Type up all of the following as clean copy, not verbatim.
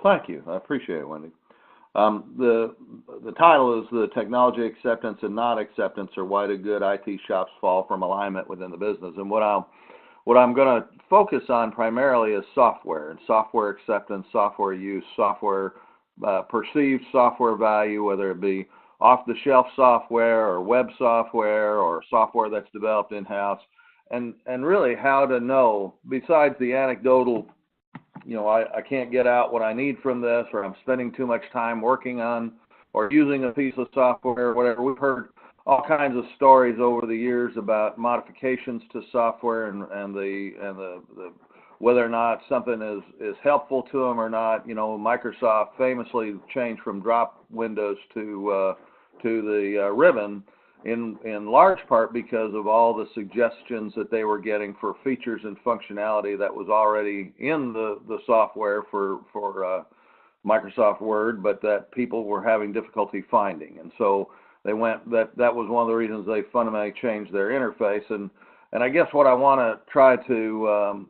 Well, thank you. I appreciate it, Wendy. The title is the technology acceptance and non-acceptance, or why do good IT shops fall from alignment within the business. And what I'm going to focus on primarily is software and software acceptance, software use, software perceived software value, whether it be off-the-shelf software or web software or software that's developed in-house, and really how to know, besides the anecdotal, I can't get out what I need from this, or I'm spending too much time working on or using a piece of software or whatever. We've heard all kinds of stories over the years about modifications to software and the whether or not something is helpful to them or not. Microsoft famously changed from drop windows to the ribbon in large part because of all the suggestions that they were getting for features and functionality that was already in the software for Microsoft Word, but that people were having difficulty finding. And so they that was one of the reasons they fundamentally changed their interface. And I guess what I want to try to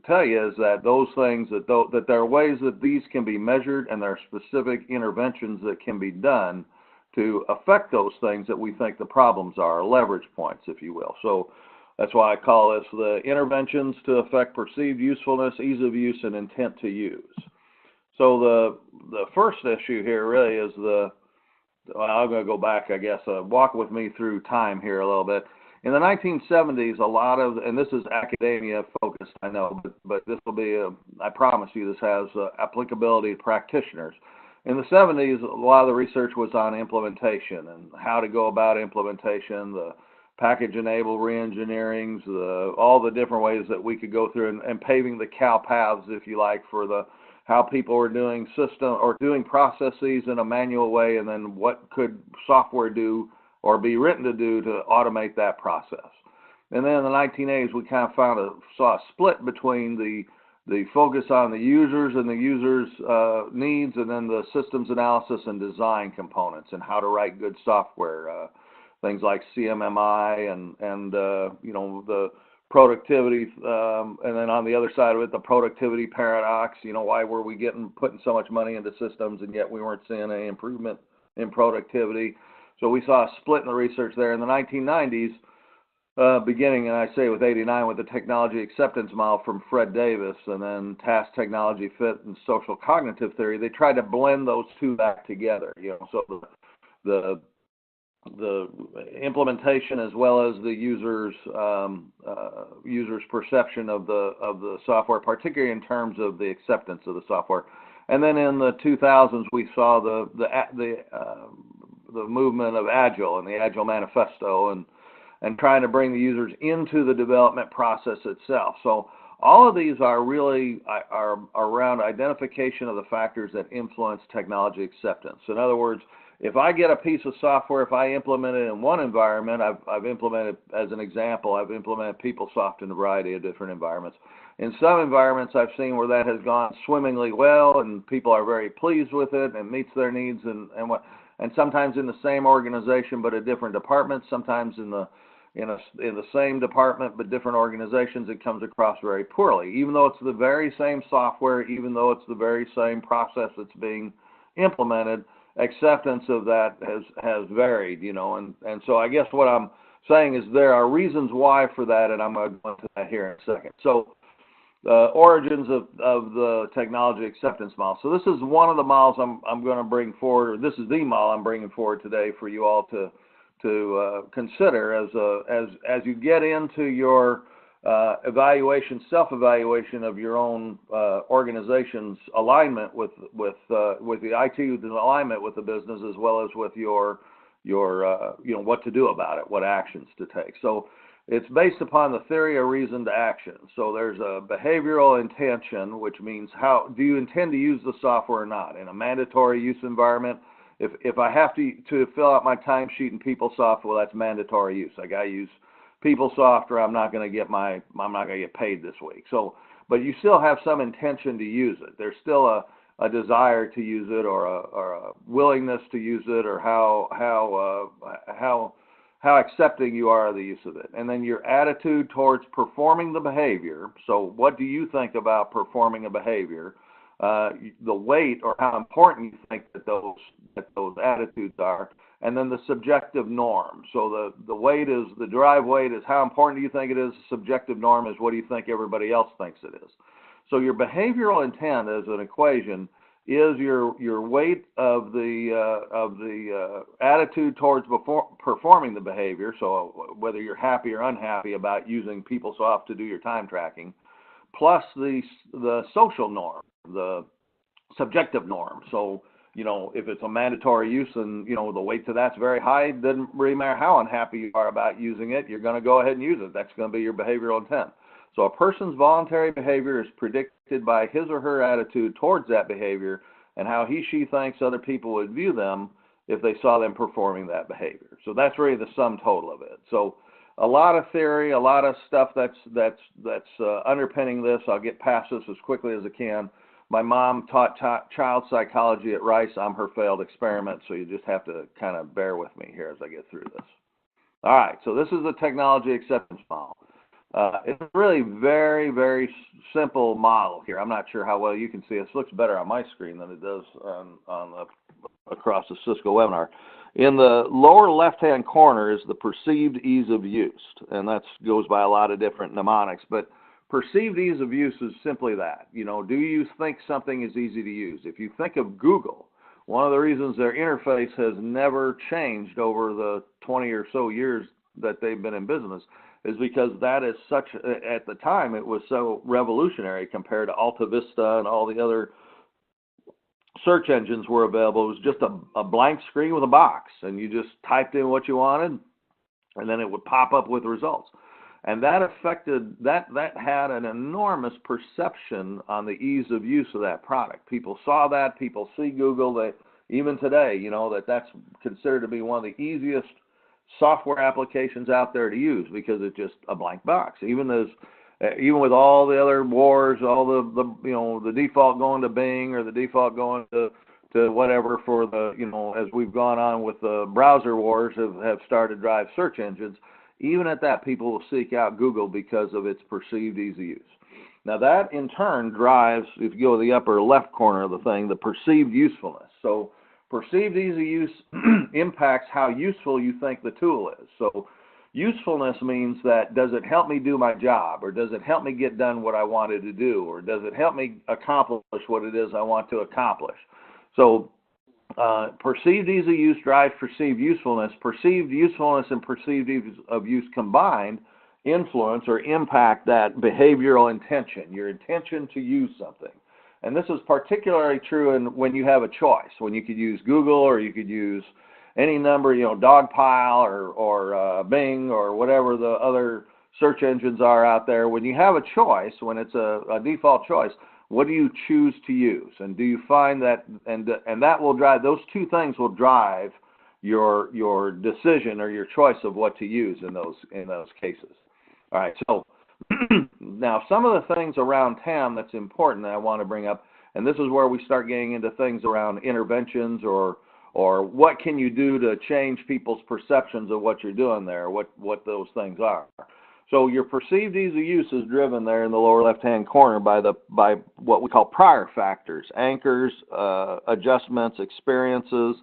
tell you is that those things, that there are ways that these can be measured, and there are specific interventions that can be done to affect those things that we think the problems are, leverage points, if you will. So that's why I call this the interventions to affect perceived usefulness, ease of use, and intent to use. So the first issue here really is I'm going to go back, I guess, walk with me through time here a little bit. In the 1970s, a lot of, and this is academia focused, I know, but this will be, I promise you, this has applicability to practitioners. In the 70s, a lot of the research was on implementation and how to go about implementation, the package-enabled re-engineerings, all the different ways that we could go through and paving the cow paths, if you like, for how people were doing system or doing processes in a manual way, and then what could software do or be written to do to automate that process. And then in the 1980s, we kind of saw a split between the focus on the users and the users' needs, and then the systems analysis and design components and how to write good software, things like CMMI and the productivity, and then on the other side of it, the productivity paradox. Why were we putting so much money into systems and yet we weren't seeing any improvement in productivity? So we saw a split in the research there. In the 1990s, beginning, and I say with 89, with the technology acceptance model from Fred Davis, and then task, technology, fit, and social cognitive theory, they tried to blend those two back together. So the implementation as well as the user's perception of the software, particularly in terms of the acceptance of the software. And then in the 2000s, we saw the movement of Agile and the Agile Manifesto, and trying to bring the users into the development process itself. So all of these are really are around identification of the factors that influence technology acceptance. In other words, if I get a piece of software, if I implement it in one environment, I've implemented, as an example, I've implemented PeopleSoft in a variety of different environments. In some environments, I've seen where that has gone swimmingly well, and people are very pleased with it, and it meets their needs, and sometimes in the same organization but a different department, sometimes in the same department but different organizations, it comes across very poorly. Even though it's the very same software, even though it's the very same process that's being implemented, acceptance of that has varied, and so I guess what I'm saying is there are reasons why for that, and I'm going to go into that here in a second. So origins of the technology acceptance model. So this is one of the models I'm going to bring forward, or this is the model I'm bringing forward today for you all to consider as you get into your self-evaluation of your own organization's alignment with the IT alignment with the business, as well as with your what to do about it, what actions to take. So it's based upon the theory of reasoned action. So there's a behavioral intention, which means how do you intend to use the software or not. In a mandatory use environment, if I have to fill out my timesheet in PeopleSoft, well, that's mandatory use. I got to use PeopleSoft, or I'm not going to get paid this week. So, but you still have some intention to use it. There's still a desire to use it, or a willingness to use it, or how accepting you are of the use of it. And then your attitude towards performing the behavior. So what do you think about performing a behavior? the weight or how important you think that those attitudes are, and then the subjective norm. So the weight is, the derived weight is how important do you think it is. The subjective norm is what do you think everybody else thinks it is. So your behavioral intent as an equation is your weight of the attitude towards performing the behavior. So whether you're happy or unhappy about using PeopleSoft to do your time tracking, plus the social norm, the subjective norm. So, you know, if it's a mandatory use and, you know, the weight to that's very high, it doesn't really matter how unhappy you are about using it, you're going to go ahead and use it. That's going to be your behavioral intent. So a person's voluntary behavior is predicted by his or her attitude towards that behavior and how she thinks other people would view them if they saw them performing that behavior. So that's really the sum total of it. So a lot of theory, a lot of stuff that's underpinning this. I'll get past this as quickly as I can. My mom taught child psychology at Rice. I'm her failed experiment, so you just have to kind of bear with me here as I get through this. All right, so this is the technology acceptance model. It's a really very, very simple model here. I'm not sure how well you can see it. This looks better on my screen than it does across the Cisco webinar. In the lower left-hand corner is the perceived ease of use, and that goes by a lot of different mnemonics, but perceived ease of use is simply that. You know, do you think something is easy to use? If you think of Google, one of the reasons their interface has never changed over the 20 or so years that they've been in business is because that is such, at the time, it was so revolutionary compared to Alta Vista and all the other search engines were available. It was just a blank screen with a box, and you just typed in what you wanted, and then it would pop up with results. And that affected, that had an enormous perception on the ease of use of that product. People saw that, people see Google, that even today, you know, that's considered to be one of the easiest software applications out there to use because it's just a blank box. Even with all the other wars, all the you know, the default going to Bing or the default going to whatever for the, you know, as we've gone on with the browser wars have started to drive search engines. Even at that, people will seek out Google because of its perceived ease of use. Now that in turn drives, if you go to the upper left corner of the thing, the perceived usefulness. So perceived ease of use impacts how useful you think the tool is. So usefulness means that does it help me do my job, or does it help me get done what I wanted to do, or does it help me accomplish what it is I want to accomplish? So perceived ease of use drives perceived usefulness. Perceived usefulness and perceived ease of use combined influence or impact that behavioral intention, your intention to use something. And this is particularly true when you have a choice, when you could use Google or you could use any number, you know, Dogpile or Bing or whatever the other search engines are out there. When you have a choice, when it's a default choice, what do you choose to use? And do you find that, and that will drive, those two things will drive your decision or your choice of what to use in those cases. All right, so now some of the things around TAM that's important that I want to bring up, and this is where we start getting into things around interventions or what can you do to change people's perceptions of what you're doing there, what those things are. So your perceived ease of use is driven there in the lower left-hand corner by what we call prior factors, anchors, adjustments, experiences.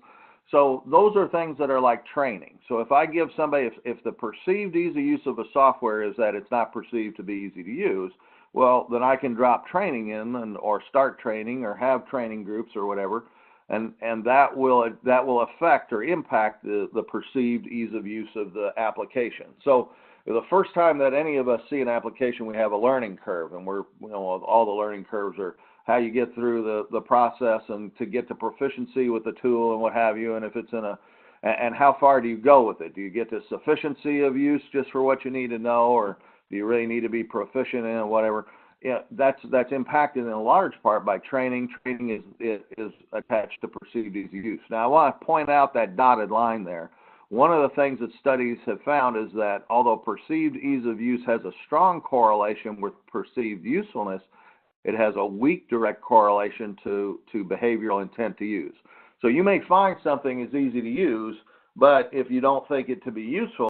So those are things that are like training. So if I give somebody, if the perceived ease of use of a software is that it's not perceived to be easy to use, well, then I can drop training in or start training or have training groups or whatever, and that will affect or impact the perceived ease of use of the application. So the first time that any of us see an application, we have a learning curve, and all the learning curves are how you get through the process and to get to proficiency with the tool and what have you, and if it's and how far do you go with it? Do you get to sufficiency of use just for what you need to know, or do you really need to be proficient in it, whatever? Yeah, that's impacted in a large part by training. Training is attached to perceived ease of use. Now I want to point out that dotted line there. One of the things that studies have found is that although perceived ease of use has a strong correlation with perceived usefulness, it has a weak direct correlation to behavioral intent to use. So you may find something is easy to use, but if you don't think it to be useful